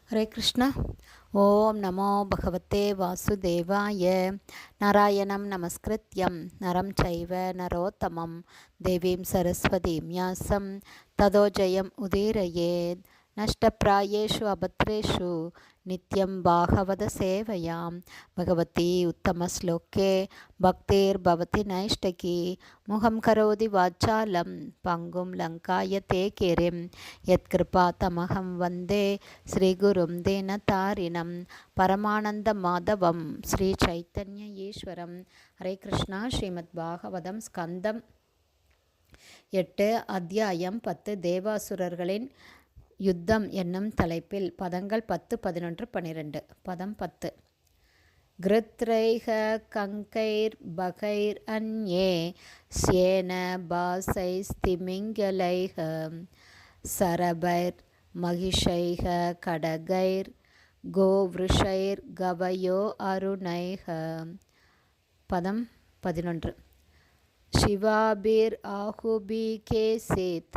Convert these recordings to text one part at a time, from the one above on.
ஹரே கிருஷ்ணா. ஓம் நமோ பகவதே வாசுதேவாய. நாராயணம் நமஸ்கிருத்யம் நரம் சைவ நரோத்தமம் தேவீம் சரஸ்வதீம் யாசம் ததோ ஜெயம் உதீரயேத். நஷ்டப்பிராயேஷு அபத்ரேஷு நித்யம் பாகவத சேவையாம் பகவதி உத்தமஸ்லோகே பக்திர்பவதி நைஷ்டகி முகம் கரோதி வாச்சாலம் பங்கும் லங்காயதே கிரிம் யத்கிருபா தமகம் வந்தே ஸ்ரீகுரும் தேனதாரிணம் பரமானந்த மாதவம் ஸ்ரீ சைத்தன்ய ஈஸ்வரம். ஹரே கிருஷ்ணா. ஸ்ரீமத் பாகவதம் ஸ்கந்தம் 8 அத்தியாயம் 10 தேவாசுரர்களின் யுத்தம் என்னும் தலைப்பில் பதங்கள் 10, 11, 12. பதம் 10. கிருத்ரைஹ கங்கைர் பகைர் அன்யே ஸ்யேன பாசைஸ்திமிங்கலைஹ சரபைர் மகிஷைஹ கடகைர் கோவ்ருஷைர் கவயோ அருணைஹ. பதம் 11. சிவாபிர் ஆஹுபி கேசித்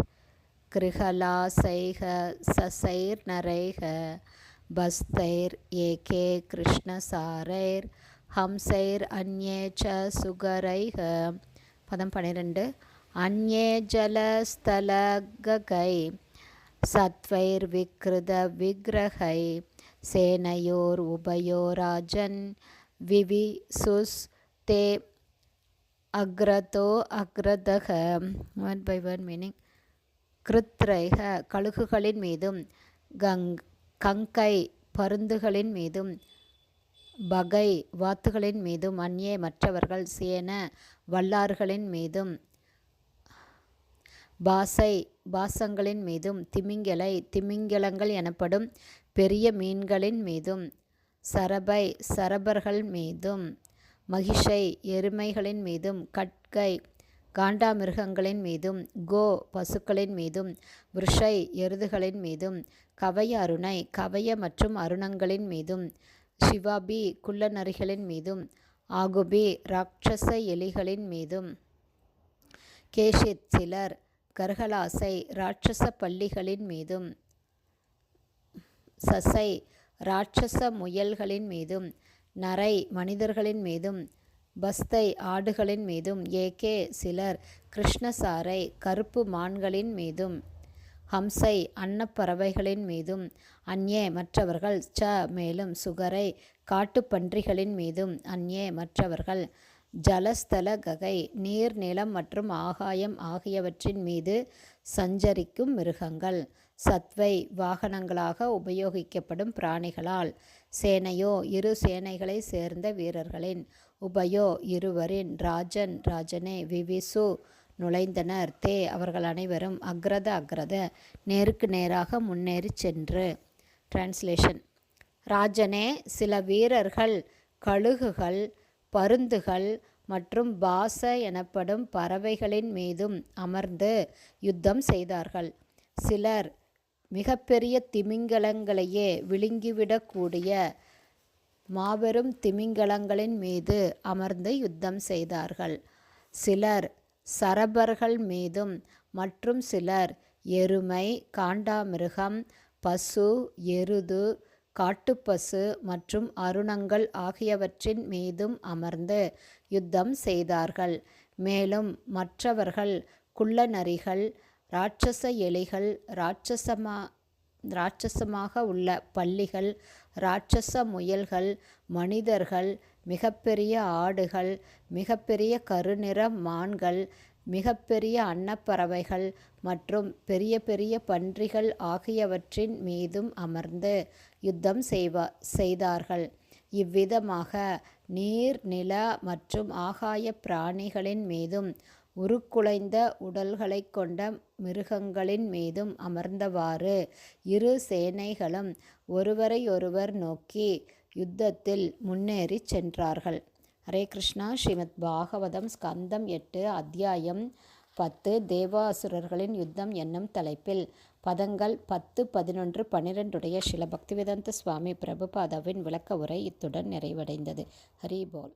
கிருஹலாசைஹ சசைர் நரைஹ பஸ்தைர் ஏகே கிருஷ்ணசாரைர் ஹம்சைர் அன்யே ச சுகரைஹ. பதம் 12. அன்யே ஜலஸ்தலககை சத்வைர் விக்ருத விக்ரஹை சேனையோர் உபயோராஜன் விவிசுஸ் தே அக்ரதோ அக்ரதக. One by one meaning. கிருத்ரைக கழுகுகளின் மீதும் கங்கை பருந்துகளின் மீதும் பகை வாத்துகளின் மீதும் அந்நிய மற்றவர்கள் சேன வல்லார்களின் மீதும் பாசை பாசங்களின் மீதும் திமிங்கலை திமிங்கலங்கள் எனப்படும் பெரிய மீன்களின் மீதும் சரபை சரபர்கள் மீதும் மகிஷை எருமைகளின் மீதும் கட்கை காண்டாமிருகங்களின் மீதும் கோ பசுக்களின் மீதும் விருஷை எருதுகளின் மீதும் கவய அருணை கவய மற்றும் அருணங்களின் மீதும் சிவாபி குள்ளநரிகளின் மீதும் ஆகுபி ராட்சச எலிகளின் மீதும் கேஷித் சிலர் கர்ஹலாசை ராட்சச பல்லிகளின் மீதும் சசை ராட்சச முயல்களின் மீதும் நரை மனிதர்களின் மீதும் பஸ்தை ஆடுகளின் மீதும் ஏகே சிலர் கிருஷ்ணசாரை கருப்பு மான்களின் மீதும் ஹம்சை அன்னப்பறவைகளின் மீதும் அந்யே மற்றவர்கள் ச மேலும் சுகரை காட்டுப்பன்றிகளின் மீதும் அந்யே மற்றவர்கள் ஜலஸ்தல ககை நீர் நிலம் மற்றும் ஆகாயம் ஆகியவற்றின் மீது சஞ்சரிக்கும் மிருகங்கள் சத்வை வாகனங்களாக உபயோகிக்கப்படும் பிராணிகளால் சேனையோ இரு சேனைகளை சேர்ந்த வீரர்களின் உபயோ இருவரின் ராஜன் ராஜனே விவிசு நுழைந்தனர் தே அவர்கள் அனைவரும் அக்ரத நேருக்கு நேராக முன்னேறி சென்று. டிரான்ஸ்லேஷன். ராஜனே சில வீரர்கள் கழுகுகள் பருந்துகள் மற்றும் பாச எனப்படும் பறவைகளின் மீதும் அமர்ந்து யுத்தம் செய்தார்கள். சிலர் மிகப்பெரிய திமிங்கலங்களையே விழுங்கிவிடக்கூடிய மாபெரும் திமிங்கலங்களின் மீது அமர்ந்து யுத்தம் செய்தார்கள். சிலர் சரபர்கள் மீதும் மற்றும் சிலர் எருமை காண்டாமிருகம் பசு எருது காட்டுப்பசு மற்றும் அருணங்கள் ஆகியவற்றின் மீதும் அமர்ந்து யுத்தம் செய்தார்கள். மேலும் மற்றவர்கள் குள்ளநரிகள் ராட்சச எலிகள் ராட்சசமாக உள்ள பல்லிகள் ராட்சச முயல்கள் மனிதர்கள் மிகப்பெரிய ஆடுகள் மிகப்பெரிய கருநிற மான்கள் மிகப்பெரிய அன்னப்பறவைகள் மற்றும் பெரிய பெரிய பன்றிகள் ஆகியவற்றின் மீதும் அமர்ந்து யுத்தம் செய்தார்கள். இவ்விதமாக நீர் நில மற்றும் ஆகாய பிராணிகளின் மீதும் உருக்குலைந்த உடல்களை கொண்ட மிருகங்களின் மீதும் அமர்ந்தவாறு இரு சேனைகளும் ஒருவரையொருவர் நோக்கி யுத்தத்தில் முன்னேறி சென்றார்கள். ஹரே கிருஷ்ணா. ஸ்ரீமத் பாகவதம் ஸ்கந்தம் 8 அத்தியாயம் 10 தேவாசுரர்களின் யுத்தம் என்னும் தலைப்பில் பதங்கள் 10, 11, 12 ஸ்ரீல பக்திவேதாந்த சுவாமி பிரபுபாதாவின் விளக்க உரை இத்துடன் நிறைவடைந்தது. ஹரி போல்.